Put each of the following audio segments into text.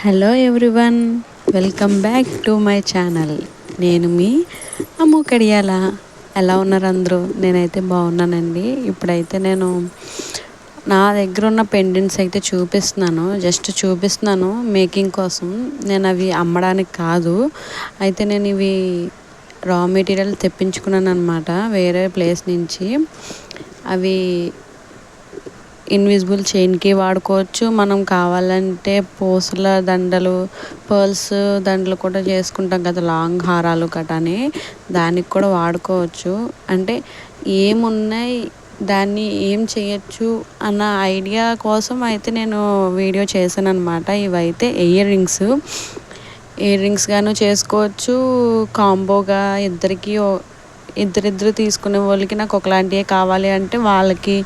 Hello everyone, welcome back to my channel. నేను మీ అమ్ము కడియాల. ఎలా ఉన్నారు అందరూ? నేనైతే బాగున్నానండి. ఇప్పుడైతే నేను నా దగ్గర ఉన్న పెండెంట్స్ అయితే చూపిస్తున్నాను మేకింగ్ కోసం. నేను అవి అమ్మడానికి కాదు, అయితే నేను ఇవి రా మెటీరియల్ తెప్పించుకున్నాను అనమాట వేరే ప్లేస్ నుంచి. అవి ఇన్విజిబుల్ చైన్కి వాడుకోవచ్చు, మనం కావాలంటే పూసల దండలు, పర్ల్స్ దండలు కూడా చేసుకుంటాం కదా, లాంగ్ హారాలు కటని, దానికి కూడా వాడుకోవచ్చు. అంటే ఏమున్నాయి, దాన్ని ఏం చేయొచ్చు అన్న ఐడియా కోసం అయితే నేను వీడియో చేశాను అనమాట. ఇవైతే ఇయర్ రింగ్స్ గాను చేసుకోవచ్చు, కాంబోగా ఇద్దరిద్దరు తీసుకునే వాళ్ళకి నాకు ఒకలాంటివే కావాలి అంటే వాళ్ళకి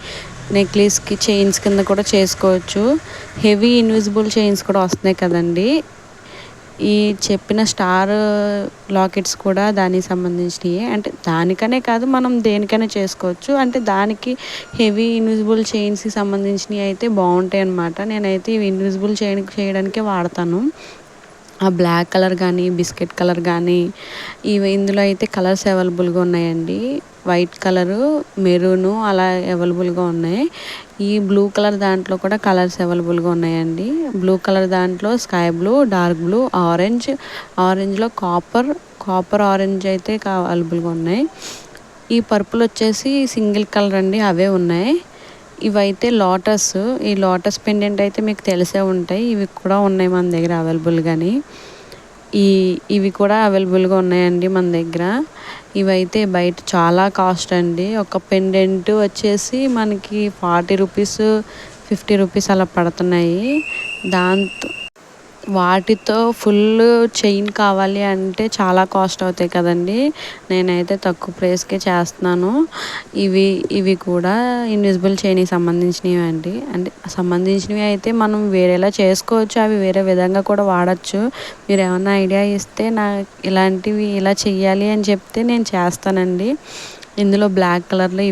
నెక్లెస్కి చైన్స్ కింద కూడా చేసుకోవచ్చు. హెవీ ఇన్విజిబుల్ చైన్స్ కూడా వస్తున్నాయి కదండి. ఈ చెప్పిన స్టార్ లాకెట్స్ కూడా దానికి సంబంధించినవి. అంటే దానికనే కాదు, మనం దేనికైనా చేసుకోవచ్చు. అంటే దానికి హెవీ ఇన్విజిబుల్ చైన్స్కి సంబంధించినవి అయితే బాగుంటాయి అన్నమాట. నేనైతే ఇవి ఇన్విజిబుల్ చైన్ చేయడానికే వాడతాను. ఆ బ్లాక్ కలర్ కానీ, బిస్కెట్ కలర్ కానీ, ఇందులో అయితే కలర్స్ అవైలబుల్గా ఉన్నాయండి. వైట్ కలరు, మెరూను అలా అవైలబుల్గా ఉన్నాయి. ఈ బ్లూ కలర్ దాంట్లో కూడా కలర్స్ అవైలబుల్గా ఉన్నాయండి. బ్లూ కలర్ దాంట్లో స్కై బ్లూ, డార్క్ బ్లూ, ఆరెంజ్లో కాపర్ ఆరెంజ్ అయితే అవైలబుల్గా ఉన్నాయి. ఈ పర్పుల్ వచ్చేసి సింగిల్ కలర్ అండి, అవే ఉన్నాయి. ఇవైతే ఈ లోటస్ పెండెంట్ అయితే మీకు తెలిసే ఉంటాయి. ఇవి కూడా ఉన్నాయి మన దగ్గర అవైలబుల్గాని. ఇవి కూడా అవైలబుల్గా ఉన్నాయండి మన దగ్గర. ఇవైతే బయట చాలా కాస్ట్ అండి. ఒక పెండెంట్ వచ్చేసి మనకి 40 రూపీస్, 50 రూపీస్ అలా పడుతున్నాయి. వాటితో ఫుల్ చైన్ కావాలి అంటే చాలా కాస్ట్ అవుతాయి కదండి. నేనైతే తక్కువ ప్రైస్కే చేస్తున్నాను. ఇవి కూడా ఇన్విజిబుల్ చైన్కి సంబంధించినవి అండి. అంటే సంబంధించినవి అయితే మనం వేరేలా చేసుకోవచ్చు, అవి వేరే విధంగా కూడా వాడచ్చు. మీరు ఏమైనా ఐడియా ఇస్తే ఇలాంటివి ఇలా చెయ్యాలి అని చెప్తే నేను చేస్తానండి. ఇందులో బ్లాక్ కలర్లో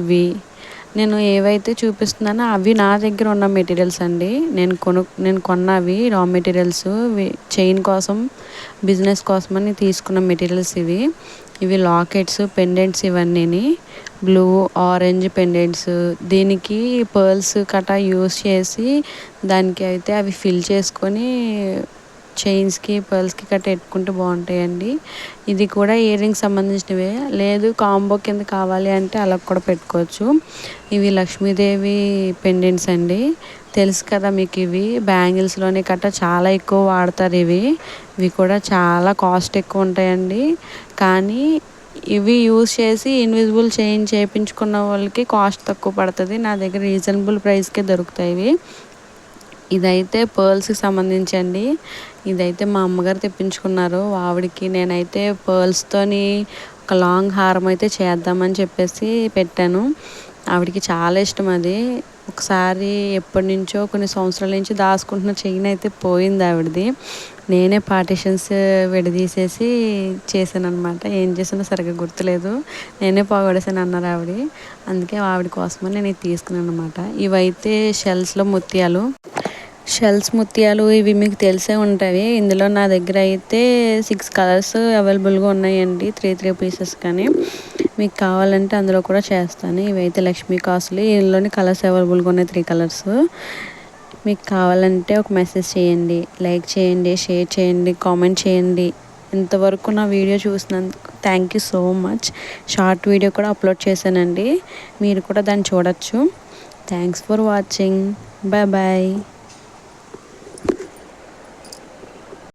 నేను ఏవైతే చూపిస్తున్నానో అవి నా దగ్గర ఉన్న మెటీరియల్స్ అండి. నేను కొన్నవి రా మెటీరియల్స్, చైన్ కోసం, బిజినెస్ కోసమని తీసుకున్న మెటీరియల్స్ ఇవి లాకెట్స్, పెండెంట్స్ ఇవన్నీ బ్లూ, ఆరెంజ్ పెండెంట్స్. దీనికి పర్ల్స్ కటా యూస్ చేసి దానికి అయితే అవి ఫిల్ చేసుకొని చైన్స్కి, పర్ల్స్కి కట్ట పెట్టుకుంటే బాగుంటాయండి. ఇది కూడా ఇయర్ రింగ్స్ సంబంధించినవే. లేదు కాంబో కింద కావాలి అంటే అలా కూడా పెట్టుకోవచ్చు. ఇవి లక్ష్మీదేవి పెండెంట్స్ అండి. తెలుసు కదా మీకు, ఇవి బ్యాంగిల్స్లోనే కట్ట చాలా ఎక్కువ వాడతారు. ఇవి కూడా చాలా కాస్ట్ ఎక్కువ ఉంటాయండి. కానీ ఇవి యూస్ చేసి ఇన్విజిబుల్ చైన్ చేయించుకున్న వాళ్ళకి కాస్ట్ తక్కువ పడుతుంది. నా దగ్గర రీజనబుల్ ప్రైస్కే దొరుకుతాయి. ఇదైతే పర్ల్స్కి సంబంధించండి. ఇదైతే మా అమ్మగారు తెప్పించుకున్నారు ఆవిడకి. నేనైతే పర్ల్స్తోని ఒక లాంగ్ హారం అయితే చేద్దామని చెప్పేసి పెట్టాను. ఆవిడకి చాలా ఇష్టం అది. ఒకసారి ఎప్పటి నుంచో కొన్ని సంవత్సరాల నుంచి దాచుకుంటున్న చైన్ అయితే పోయింది ఆవిడది. నేనే పార్టిషన్స్ విడదీసేసి చేశాను అనమాట. ఏం చేసానో సరిగ్గా గుర్తులేదు, నేనే పోగొడేసాను అన్నారు ఆవిడ. అందుకే ఆవిడ కోసమని నేను ఇది తీసుకున్నాను అనమాట. ఇవైతే షెల్స్ ముత్యాలు ఇవి మీకు తెలిసే ఉంటాయి. ఇందులో నా దగ్గర అయితే 6 కలర్స్ అవైలబుల్గా ఉన్నాయండి, 3 పీసెస్. కానీ మీకు కావాలంటే అందులో కూడా చేస్తాను. ఇవైతే లక్ష్మీ కాసులు, ఇందులోని కలర్స్ అవైలబుల్గా ఉన్నాయి, 3 కలర్స్. మీకు కావాలంటే ఒక మెసేజ్ చేయండి, లైక్ చేయండి, షేర్ చేయండి, కామెంట్ చేయండి. ఇంతవరకు నా వీడియో చూసినందుకు thank you so much. Short video కూడా అప్లోడ్ చేశానండి, మీరు కూడా దాన్ని చూడొచ్చు. Thanks for watching. Bye bye.